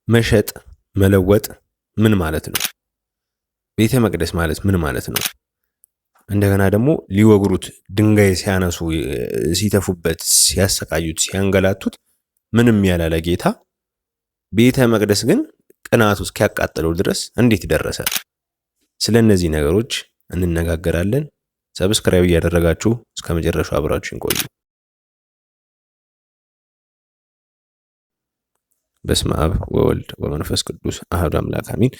መሸጥ መለወጥ ምን ማለት ነው? ቤተ መቅደስ ማለት ምን ማለት ነው? እንደገና ደግሞ ሊወግሩት ድንጋይ ሲያነሱ ሲተፉበት ሲያሰቃዩት ሲያንገላቱት ምንም ያላለ ጌታ ቤተ መቅደስ ግን ቅናቱ እስኪያቃጥለው ድረስ እንዴት ደረሰ? ስለ እነዚህ ነገሮች እንነጋገራለን። ሰብስክራይብ እያደረጋችሁ እስከ መጨረሻው አብራችሁን ቆዩ። በስመ አብ ወወልድ ወመንፈስ ቅዱስ አሐዱ አምላክ አሜን።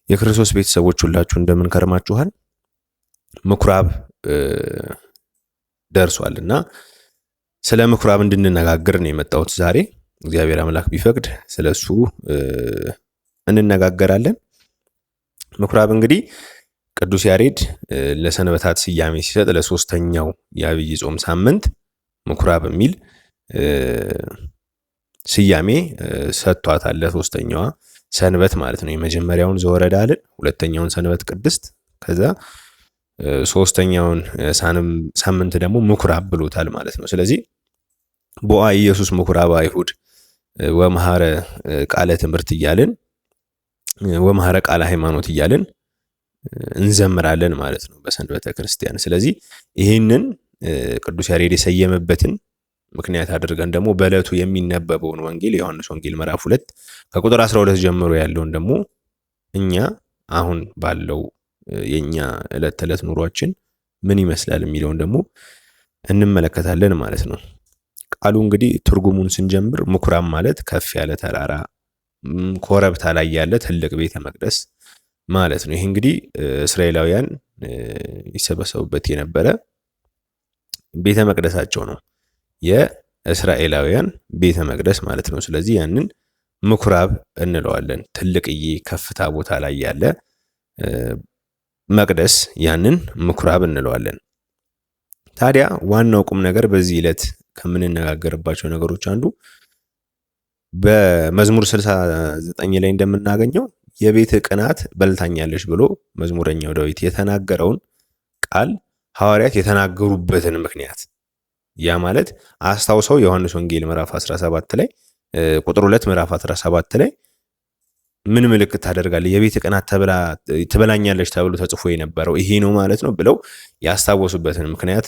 የክርስቶስ ቤተሰቦች ሁላችሁ እንደምን ከርማችኋል? ምኩራብ ደርሷልና ስለ ምኩራብ እንድንነጋገር ነው የመጣሁት ዛሬ። እግዚአብሔር አምላክ ቢፈቅድ ስለሱ እንነጋገራለን። ምኩራብ እንግዲህ ቅዱስ ያሬድ ለሰንበታት ስያሜ ሲሰጥ ለሶስተኛው የአብይ ጾም ሳምንት ምኩራብ የሚል ስያሜ ሰጥቷታል። ለሶስተኛዋ ሰንበት ማለት ነው። የመጀመሪያውን ዘወረደ አልን፣ ሁለተኛውን ሰንበት ቅድስት፣ ከዛ ሶስተኛውን ሳምንት ደግሞ ምኩራብ ብሎታል ማለት ነው። ስለዚህ ቦአ ኢየሱስ ምኩራብ አይሁድ ወመሐረ ቃለ ትምህርት እያልን ወመሐረ ቃለ ሃይማኖት እያልን እንዘምራለን ማለት ነው በሰንበተ ክርስቲያን። ስለዚህ ይህንን ቅዱስ ያሬድ የሰየመበትን ምክንያት አድርገን ደግሞ በዕለቱ የሚነበበውን ወንጌል የዮሐንስ ወንጌል ምዕራፍ 2 ከቁጥር 12 ጀምሮ ያለውን ደግሞ እኛ አሁን ባለው የኛ ዕለት ተዕለት ኑሯችን ምን ይመስላል የሚለውን ደግሞ እንመለከታለን ማለት ነው። ቃሉ እንግዲህ ትርጉሙን ስንጀምር ምኩራብ ማለት ከፍ ያለ ተራራ ኮረብታ ላይ ያለ ትልቅ ቤተ መቅደስ ማለት ነው። ይሄ እንግዲህ እስራኤላውያን ይሰበሰቡበት የነበረ ቤተ መቅደሳቸው ነው። የእስራኤላውያን ቤተ መቅደስ ማለት ነው። ስለዚህ ያንን ምኩራብ እንለዋለን። ትልቅዬ ከፍታ ቦታ ላይ ያለ መቅደስ ያንን ምኩራብ እንለዋለን። ታዲያ ዋናው ቁም ነገር በዚህ ዕለት ከምንነጋገርባቸው ነገሮች አንዱ በመዝሙር 69 ላይ እንደምናገኘው የቤት ቅናት በልታኛለች ብሎ መዝሙረኛው ዳዊት የተናገረውን ቃል ሐዋርያት የተናገሩበትን ምክንያት ያ ማለት አስታውሰው ዮሐንስ ወንጌል ምዕራፍ 17 ላይ ቁጥር 2 ምዕራፍ 17 ላይ ምን ምልክት ታደርጋለህ? የቤት ቅናት ትበላኛለች ተብሎ ተጽፎ የነበረው ይሄ ነው ማለት ነው ብለው ያስታወሱበትን ምክንያት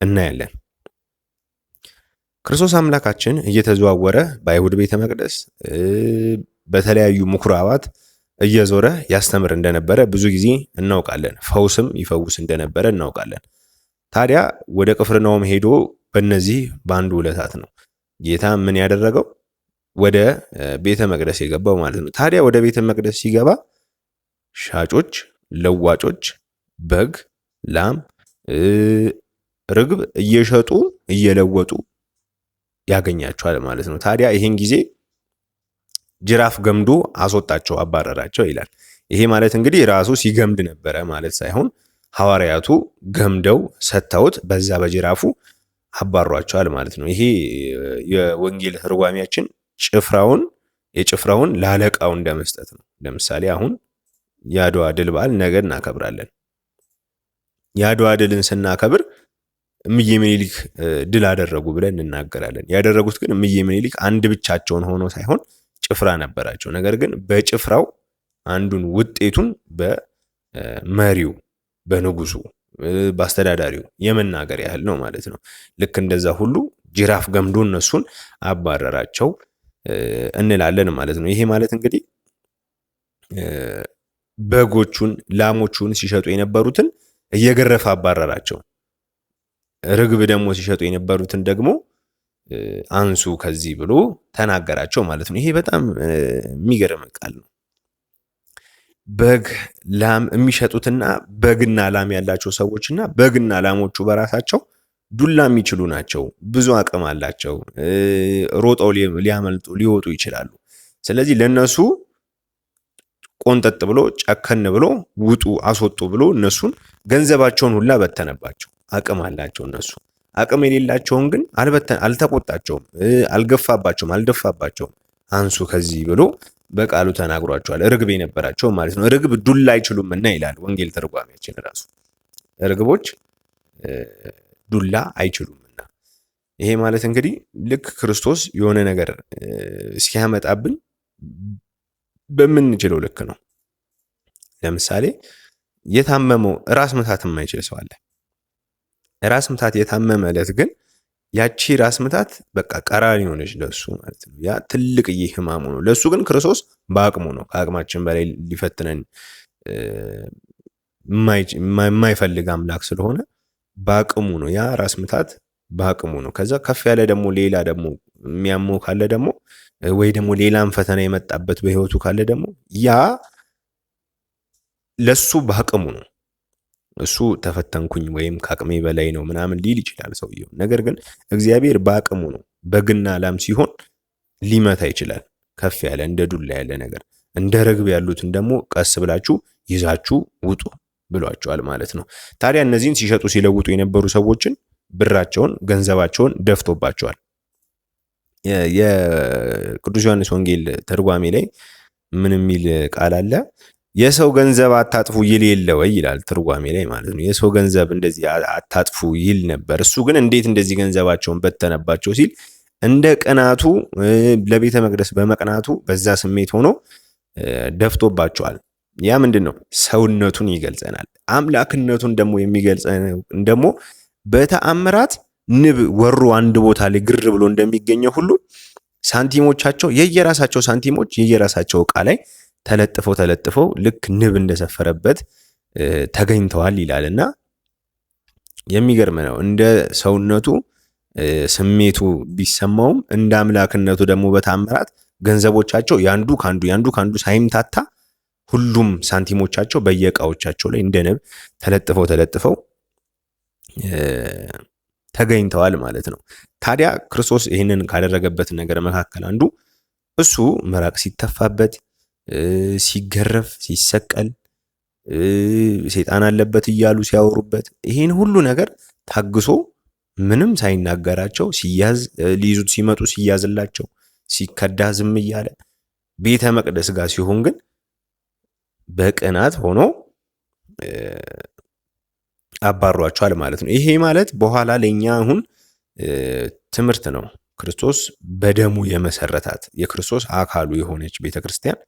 እናያለን። ክርስቶስ አምላካችን እየተዘዋወረ በአይሁድ ቤተ መቅደስ በተለያዩ ምኩራባት እየዞረ ያስተምር እንደነበረ ብዙ ጊዜ እናውቃለን። ፈውስም ይፈውስ እንደነበረ እናውቃለን። ታዲያ ወደ ቅፍርናሆም ሄዶ በእነዚህ በአንዱ ዕለታት ነው ጌታ ምን ያደረገው? ወደ ቤተ መቅደስ የገባው ማለት ነው። ታዲያ ወደ ቤተ መቅደስ ሲገባ ሻጮች፣ ለዋጮች በግ፣ ላም፣ ርግብ እየሸጡ እየለወጡ ያገኛቸዋል ማለት ነው። ታዲያ ይህን ጊዜ ጅራፍ ገምዶ አስወጣቸው፣ አባረራቸው ይላል። ይሄ ማለት እንግዲህ ራሱ ሲገምድ ነበረ ማለት ሳይሆን ሐዋርያቱ ገምደው ሰጥተውት በዛ በጅራፉ አባሯቸዋል ማለት ነው። ይሄ የወንጌል ትርጓሜያችን የጭፍራውን ላለቃው እንደመስጠት ነው። ለምሳሌ አሁን የአድዋ ድል በዓል ነገ እናከብራለን። የአድዋ ድልን ስናከብር እምዬ ምኒልክ ድል አደረጉ ብለን እንናገራለን። ያደረጉት ግን እምዬ ምኒልክ አንድ ብቻቸውን ሆኖ ሳይሆን ጭፍራ ነበራቸው። ነገር ግን በጭፍራው አንዱን ውጤቱን በመሪው በንጉሱ በአስተዳዳሪው የመናገር ያህል ነው ማለት ነው። ልክ እንደዛ ሁሉ ጅራፍ ገምዶ እነሱን አባረራቸው እንላለን ማለት ነው። ይሄ ማለት እንግዲህ በጎቹን ላሞቹን ሲሸጡ የነበሩትን እየገረፈ አባረራቸው። ርግብ ደግሞ ሲሸጡ የነበሩትን ደግሞ አንሱ ከዚህ ብሎ ተናገራቸው ማለት ነው። ይሄ በጣም የሚገርም ቃል ነው። በግ ላም የሚሸጡትና በግና ላም ያላቸው ሰዎችና በግና ላሞቹ በራሳቸው ዱላ የሚችሉ ናቸው። ብዙ አቅም አላቸው። ሮጠው ሊያመልጡ ሊወጡ ይችላሉ። ስለዚህ ለነሱ ቆንጠጥ ብሎ ጨከን ብሎ ውጡ አስወጡ ብሎ እነሱን ገንዘባቸውን ሁላ በተነባቸው። አቅም አላቸው እነሱ። አቅም የሌላቸውን ግን አልተቆጣቸውም፣ አልገፋባቸውም፣ አልደፋባቸውም። አንሱ ከዚህ ብሎ በቃሉ ተናግሯቸዋል። ርግብ የነበራቸው ማለት ነው። ርግብ ዱላ አይችሉምና ይላል ወንጌል ተርጓሚያችን ራሱ። ርግቦች ዱላ አይችሉምና። ይሄ ማለት እንግዲህ ልክ ክርስቶስ የሆነ ነገር ሲያመጣብን በምንችለው ልክ ነው። ለምሳሌ የታመመው ራስ ምታት የማይችል ሰው አለ። ራስ ምታት የታመመ ዕለት ግን ያቺ ራስ ምታት በቃ ቀራኒ ሆነች ለሱ ማለት ነው። ያ ትልቅዬ ህማሙ ነው። ለሱ ግን ክርስቶስ በአቅሙ ነው። ከአቅማችን በላይ ሊፈትነን የማይፈልግ አምላክ ስለሆነ በአቅሙ ነው። ያ ራስ ምታት በአቅሙ ነው። ከዛ ከፍ ያለ ደግሞ ሌላ ደግሞ የሚያመው ካለ ደግሞ ወይ ደግሞ ሌላም ፈተና የመጣበት በህይወቱ ካለ ደግሞ ያ ለሱ በአቅሙ ነው። እሱ ተፈተንኩኝ ወይም ከአቅሜ በላይ ነው ምናምን ሊል ይችላል ሰውየው። ነገር ግን እግዚአብሔር በአቅሙ ነው። በግና ላም ሲሆን ሊመታ ይችላል። ከፍ ያለ እንደ ዱላ ያለ ነገር፣ እንደ ርግብ ያሉትን ደግሞ ቀስ ብላችሁ ይዛችሁ ውጡ ብሏቸዋል ማለት ነው። ታዲያ እነዚህን ሲሸጡ ሲለውጡ የነበሩ ሰዎችን ብራቸውን፣ ገንዘባቸውን ደፍቶባቸዋል። የቅዱስ ዮሐንስ ወንጌል ተርጓሜ ላይ ምን የሚል ቃል አለ? የሰው ገንዘብ አታጥፉ ይል የለ ወይ ይላል ትርጓሜ ላይ ማለት ነው። የሰው ገንዘብ እንደዚህ አታጥፉ ይል ነበር። እሱ ግን እንዴት እንደዚህ ገንዘባቸውን በተነባቸው ሲል እንደ ቅናቱ ለቤተ መቅደስ በመቅናቱ በዛ ስሜት ሆኖ ደፍቶባቸዋል። ያ ምንድን ነው? ሰውነቱን ይገልጸናል። አምላክነቱን ደግሞ የሚገልጸን ደግሞ በተአምራት ንብ ወሮ አንድ ቦታ ላይ ግር ብሎ እንደሚገኘው ሁሉ ሳንቲሞቻቸው የየራሳቸው ሳንቲሞች የየራሳቸው ዕቃ ላይ ተለጥፈው ልክ ንብ እንደሰፈረበት ተገኝተዋል ይላልና የሚገርም ነው። እንደ ሰውነቱ ስሜቱ ቢሰማውም እንደ አምላክነቱ ደግሞ በተአምራት ገንዘቦቻቸው ያንዱ ካንዱ ሳይምታታ ሁሉም ሳንቲሞቻቸው በየዕቃዎቻቸው ላይ እንደ ንብ ተለጥፈው ተገኝተዋል ማለት ነው። ታዲያ ክርስቶስ ይህንን ካደረገበት ነገር መካከል አንዱ እሱ ምራቅ ሲተፋበት፣ ሲገረፍ፣ ሲሰቀል፣ ሰይጣን አለበት እያሉ ሲያወሩበት ይህን ሁሉ ነገር ታግሶ ምንም ሳይናገራቸው ሲያዝ ሊይዙት ሲመጡ ሲያዝላቸው ሲከዳ ዝም እያለ ቤተ መቅደስ ጋር ሲሆን ግን በቅናት ሆኖ አባሯቸዋል ማለት ነው። ይሄ ማለት በኋላ ለኛ አሁን ትምህርት ነው። ክርስቶስ በደሙ የመሰረታት የክርስቶስ አካሉ የሆነች ቤተክርስቲያን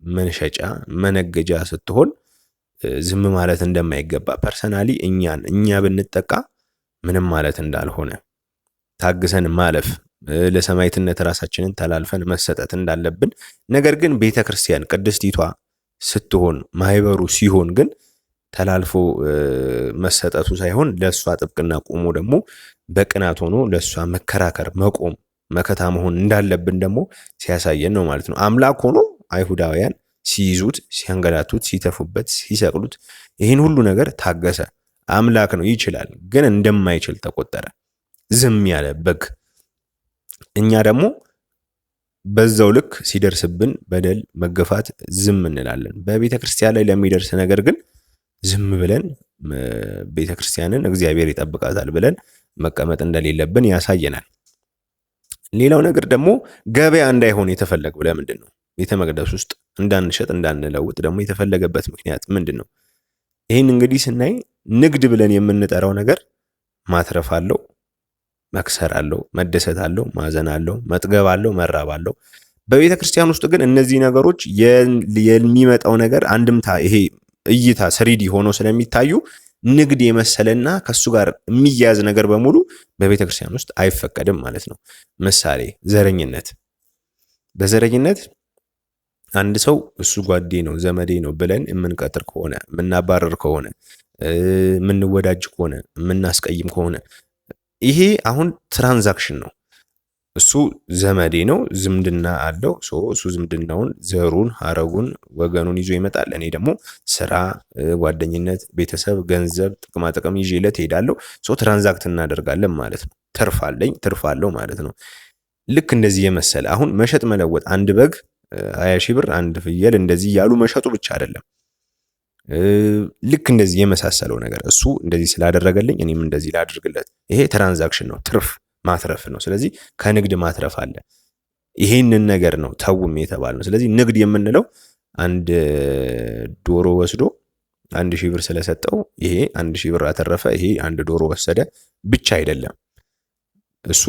መሸጫ መነገጃ ስትሆን ዝም ማለት እንደማይገባ ፐርሰናሊ እኛ ብንጠቃ ምንም ማለት እንዳልሆነ ታግሰን ማለፍ ለሰማዕትነት ራሳችንን ተላልፈን መሰጠት እንዳለብን፣ ነገር ግን ቤተክርስቲያን ቅድስቲቷ ስትሆን ማህበሩ ሲሆን ግን ተላልፎ መሰጠቱ ሳይሆን ለሷ ጥብቅና ቆሞ ደግሞ በቅናት ሆኖ ለሷ መከራከር መቆም መከታ መሆን እንዳለብን ደግሞ ሲያሳየን ነው ማለት ነው። አምላክ ሆኖ አይሁዳውያን ሲይዙት፣ ሲያንገላቱት፣ ሲተፉበት፣ ሲሰቅሉት ይህን ሁሉ ነገር ታገሰ። አምላክ ነው፣ ይችላል። ግን እንደማይችል ተቆጠረ፣ ዝም ያለ በግ። እኛ ደግሞ በዛው ልክ ሲደርስብን በደል መገፋት ዝም እንላለን። በቤተ ክርስቲያን ላይ ለሚደርስ ነገር ግን ዝም ብለን ቤተ ክርስቲያንን እግዚአብሔር ይጠብቃታል ብለን መቀመጥ እንደሌለብን ያሳየናል። ሌላው ነገር ደግሞ ገበያ እንዳይሆን የተፈለገው ለምንድን ነው? ቤተ መቅደስ ውስጥ እንዳንሸጥ እንዳንለውጥ ደግሞ የተፈለገበት ምክንያት ምንድን ነው? ይህን እንግዲህ ስናይ ንግድ ብለን የምንጠራው ነገር ማትረፍ አለው፣ መክሰር አለው፣ መደሰት አለው፣ ማዘን አለው፣ መጥገብ አለው፣ መራብ አለው። በቤተ ክርስቲያን ውስጥ ግን እነዚህ ነገሮች የሚመጣው ነገር አንድምታ ይሄ እይታ ስሪዲ ሆኖ ስለሚታዩ ንግድ የመሰለና ከሱ ጋር የሚያያዝ ነገር በሙሉ በቤተ ክርስቲያን ውስጥ አይፈቀድም ማለት ነው። ምሳሌ ዘረኝነት። በዘረኝነት አንድ ሰው እሱ ጓዴ ነው ዘመዴ ነው ብለን የምንቀጥር ከሆነ የምናባረር ከሆነ የምንወዳጅ ከሆነ የምናስቀይም ከሆነ ይሄ አሁን ትራንዛክሽን ነው። እሱ ዘመዴ ነው፣ ዝምድና አለው። እሱ ዝምድናውን፣ ዘሩን፣ ሀረጉን፣ ወገኑን ይዞ ይመጣል። እኔ ደግሞ ስራ፣ ጓደኝነት፣ ቤተሰብ፣ ገንዘብ፣ ጥቅማ ጥቅም ይዤለት ሄዳለሁ። ትራንዛክት እናደርጋለን ማለት ነው። ትርፍ አለኝ፣ ትርፍ አለው ማለት ነው። ልክ እንደዚህ የመሰለ አሁን መሸጥ መለወጥ፣ አንድ በግ 20 ሺህ ብር፣ አንድ ፍየል እንደዚህ ያሉ መሸጡ ብቻ አይደለም። ልክ እንደዚህ የመሳሰለው ነገር እሱ እንደዚህ ስላደረገልኝ እኔም እንደዚህ ላድርግለት፣ ይሄ ትራንዛክሽን ነው፣ ትርፍ ማትረፍ ነው። ስለዚህ ከንግድ ማትረፍ አለ። ይሄንን ነገር ነው ተውም የተባለው። ስለዚህ ንግድ የምንለው አንድ ዶሮ ወስዶ 1000 ብር ስለሰጠው ይሄ 1000 ብር አተረፈ፣ ይሄ አንድ ዶሮ ወሰደ ብቻ አይደለም። እሱ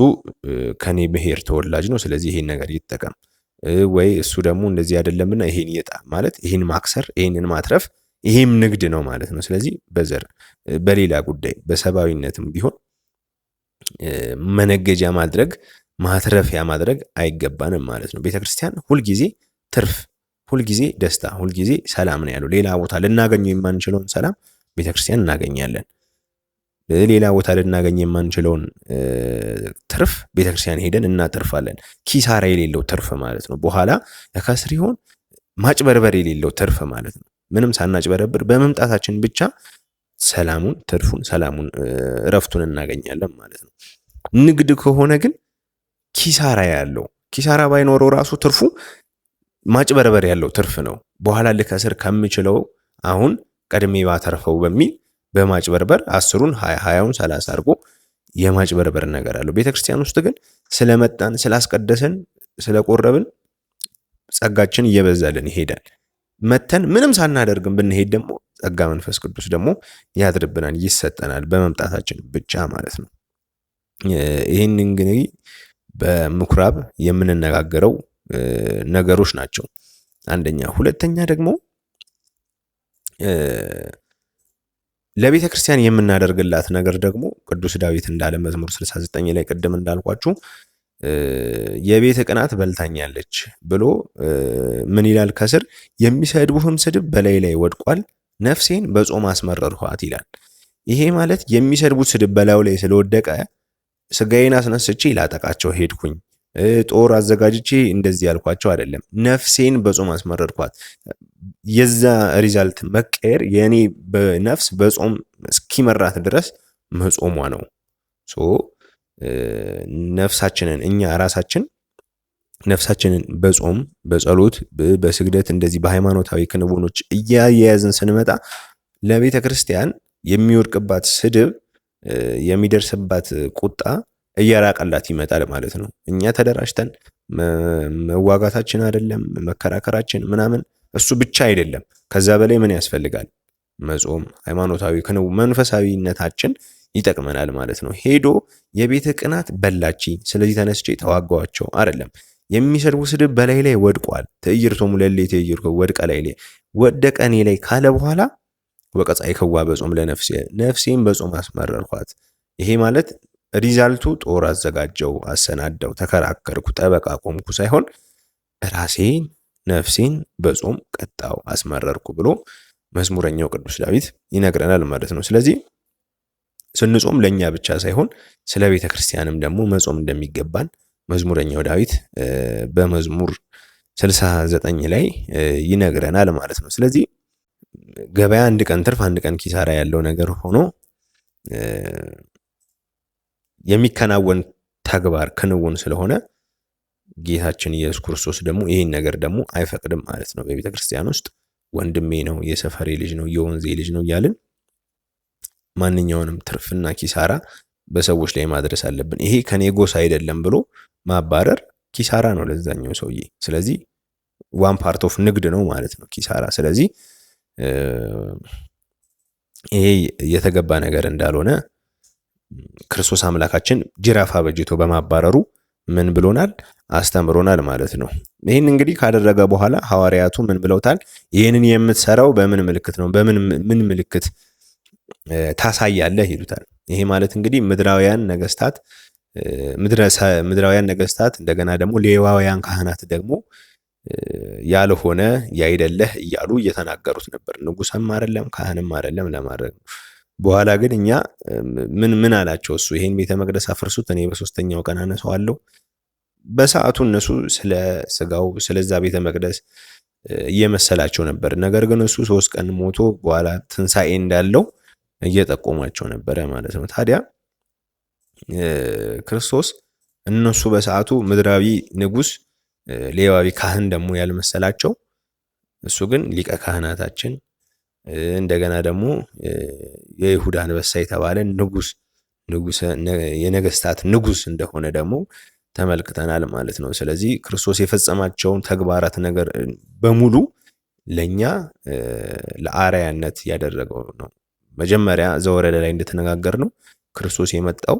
ከኔ ብሔር ተወላጅ ነው፣ ስለዚህ ይሄን ነገር ይጠቀም። ወይ እሱ ደግሞ እንደዚህ አይደለምና ይሄን ይጣ ማለት ይሄን ማክሰር ይሄንን ማትረፍ ይሄም ንግድ ነው ማለት ነው። ስለዚህ በዘር በሌላ ጉዳይ በሰብአዊነትም ቢሆን መነገጃ ማድረግ ማትረፊያ ማድረግ አይገባንም ማለት ነው። ቤተክርስቲያን ሁልጊዜ ትርፍ፣ ሁልጊዜ ደስታ፣ ሁልጊዜ ሰላም ነው ያለው። ሌላ ቦታ ልናገኘው የማንችለውን ሰላም ቤተክርስቲያን እናገኛለን። ሌላ ቦታ ልናገኝ የማንችለውን ትርፍ ቤተክርስቲያን ሄደን እናተርፋለን። ኪሳራ የሌለው ትርፍ ማለት ነው። በኋላ ከስር ይሆን ማጭበርበር የሌለው ትርፍ ማለት ነው። ምንም ሳናጭበረብር በመምጣታችን ብቻ ሰላሙን፣ ትርፉን፣ ሰላሙን፣ እረፍቱን እናገኛለን ማለት ነው። ንግድ ከሆነ ግን ኪሳራ ያለው፣ ኪሳራ ባይኖረው ራሱ ትርፉ ማጭበርበር ያለው ትርፍ ነው። በኋላ ልከስር ከምችለው አሁን ቀድሜ ባተርፈው በሚል በማጭበርበር 10ን 20ን 30 አድርጎ የማጭበርበር ነገር አለው። ቤተክርስቲያን ውስጥ ግን ስለመጣን ስላስቀደሰን ስለቆረብን ጸጋችን እየበዛልን ይሄዳል። መተን ምንም ሳናደርግም ብንሄድ ደግሞ ጸጋ መንፈስ ቅዱስ ደግሞ ያድርብናል፣ ይሰጠናል በመምጣታችን ብቻ ማለት ነው። ይህን እንግዲህ በምኩራብ የምንነጋገረው ነገሮች ናቸው። አንደኛ። ሁለተኛ ደግሞ ለቤተ ክርስቲያን የምናደርግላት ነገር ደግሞ ቅዱስ ዳዊት እንዳለ መዝሙር 69 ላይ ቅድም እንዳልኳችሁ የቤት ቅናት በልታኛለች ብሎ ምን ይላል? ከስር የሚሰድቡህም ስድብ በላይ ላይ ወድቋል፣ ነፍሴን በጾም አስመረርኋት ይላል። ይሄ ማለት የሚሰድቡት ስድብ በላዩ ላይ ስለወደቀ ስጋዬን አስነስቼ ላጠቃቸው ሄድኩኝ፣ ጦር አዘጋጅቼ እንደዚህ ያልኳቸው አይደለም። ነፍሴን በጾም አስመረርኳት። የዛ ሪዛልት መቀየር የኔ በነፍስ በጾም እስኪመራት ድረስ መጾሟ ነው። ነፍሳችንን እኛ ራሳችን ነፍሳችንን በጾም በጸሎት በስግደት እንደዚህ በሃይማኖታዊ ክንውኖች እያያዝን ስንመጣ ለቤተ ክርስቲያን የሚወድቅባት ስድብ የሚደርስባት ቁጣ እያራቀላት ይመጣል ማለት ነው። እኛ ተደራጅተን መዋጋታችን አይደለም መከራከራችን ምናምን እሱ ብቻ አይደለም። ከዛ በላይ ምን ያስፈልጋል? መጾም፣ ሃይማኖታዊ ክንውን፣ መንፈሳዊነታችን ይጠቅመናል ማለት ነው። ሄዶ የቤተ ቅናት በላቺ ስለዚህ ተነስቼ ተዋጋዋቸው አይደለም። የሚሰድቡ ስድብ በላይ ላይ ወድቋል። ትዕይርቶሙ ለሌ ትዕይርኮ ወድቀ ላይ ላይ ወደቀ እኔ ላይ ካለ በኋላ ወቀጻ ይከዋ በጾም ለነፍሴ ነፍሴን በጾም አስመረርኳት። ይሄ ማለት ሪዛልቱ ጦር አዘጋጀው፣ አሰናዳው፣ ተከራከርኩ፣ ጠበቃ ቆምኩ ሳይሆን ራሴን ነፍሴን በጾም ቀጣው አስመረርኩ ብሎ መዝሙረኛው ቅዱስ ዳዊት ይነግረናል ማለት ነው። ስለዚህ ስንጾም ለኛ ብቻ ሳይሆን ስለ ቤተ ክርስቲያንም ደግሞ መጾም እንደሚገባን መዝሙረኛው ዳዊት በመዝሙር 69 ላይ ይነግረናል ማለት ነው። ስለዚህ ገበያ አንድ ቀን ትርፍ አንድ ቀን ኪሳራ ያለው ነገር ሆኖ የሚከናወን ተግባር ክንውን ስለሆነ ጌታችን ኢየሱስ ክርስቶስ ደግሞ ይህን ነገር ደግሞ አይፈቅድም ማለት ነው። በቤተ ክርስቲያን ውስጥ ወንድሜ ነው፣ የሰፈሬ ልጅ ነው፣ የወንዜ ልጅ ነው እያልን ማንኛውንም ትርፍና ኪሳራ በሰዎች ላይ ማድረስ አለብን። ይሄ ከኔ ጎሳ አይደለም ብሎ ማባረር ኪሳራ ነው ለዛኛው ሰውዬ። ስለዚህ ዋን ፓርት ኦፍ ንግድ ነው ማለት ነው ኪሳራ። ስለዚህ ይሄ የተገባ ነገር እንዳልሆነ ክርስቶስ አምላካችን ጅራፍ አበጅቶ በማባረሩ ምን ብሎናል? አስተምሮናል ማለት ነው። ይህን እንግዲህ ካደረገ በኋላ ሐዋርያቱ ምን ብለውታል? ይህንን የምትሰራው በምን ምልክት ነው? ምን ምልክት ታሳያለህ ይሉታል። ይሄ ማለት እንግዲህ ምድራውያን ነገስታት እንደገና ደግሞ ሌዋውያን ካህናት ደግሞ ያልሆነ ያይደለህ እያሉ እየተናገሩት ነበር። ንጉስም አይደለም ካህንም አይደለም ለማድረግ ነው። በኋላ ግን እኛ ምን አላቸው እሱ? ይሄን ቤተ መቅደስ አፍርሱት እኔ በሶስተኛው ቀን አነሳዋለሁ። በሰዓቱ እነሱ ስለ ስጋው ስለዛ ቤተ መቅደስ እየመሰላቸው ነበር። ነገር ግን እሱ 3 ቀን ሞቶ በኋላ ትንሣኤ እንዳለው እየጠቆማቸው ነበረ ማለት ነው። ታዲያ ክርስቶስ እነሱ በሰዓቱ ምድራዊ ንጉስ ሌዋዊ ካህን ደግሞ ያልመሰላቸው እሱ ግን ሊቀ ካህናታችን እንደገና ደግሞ የይሁዳ አንበሳ የተባለ ንጉስ የነገስታት ንጉስ እንደሆነ ደግሞ ተመልክተናል ማለት ነው። ስለዚህ ክርስቶስ የፈጸማቸውን ተግባራት ነገር በሙሉ ለኛ ለአርአያነት ያደረገው ነው። መጀመሪያ ዘወረደ ላይ እንደተነጋገር ነው ክርስቶስ የመጣው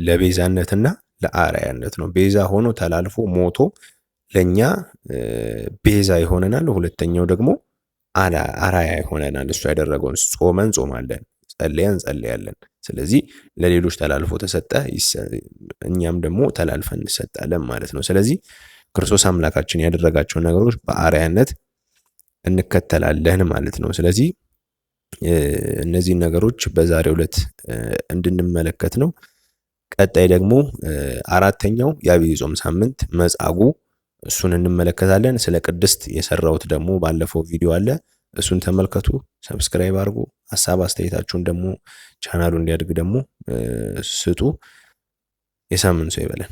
ለቤዛነትና ለአርአያነት ነው። ቤዛ ሆኖ ተላልፎ ሞቶ ለኛ ቤዛ ይሆነናል። ሁለተኛው ደግሞ አርአያ ይሆነናል። እሱ ያደረገውን ጾመን ጾማለን፣ ጸልየን ጸልያለን። ስለዚህ ለሌሎች ተላልፎ ተሰጠ፣ እኛም ደግሞ ተላልፈን እንሰጣለን ማለት ነው። ስለዚህ ክርስቶስ አምላካችን ያደረጋቸውን ነገሮች በአርአያነት እንከተላለን ማለት ነው። ስለዚህ እነዚህን ነገሮች በዛሬው ዕለት እንድንመለከት ነው። ቀጣይ ደግሞ አራተኛው የዐቢይ ጾም ሳምንት መጻጉዕ፣ እሱን እንመለከታለን። ስለ ቅድስት የሰራሁት ደግሞ ባለፈው ቪዲዮ አለ፣ እሱን ተመልከቱ። ሰብስክራይብ አድርጉ። ሀሳብ አስተያየታችሁን ደግሞ ቻናሉ እንዲያድግ ደግሞ ስጡ። የሳምንት ሰው ይበለን።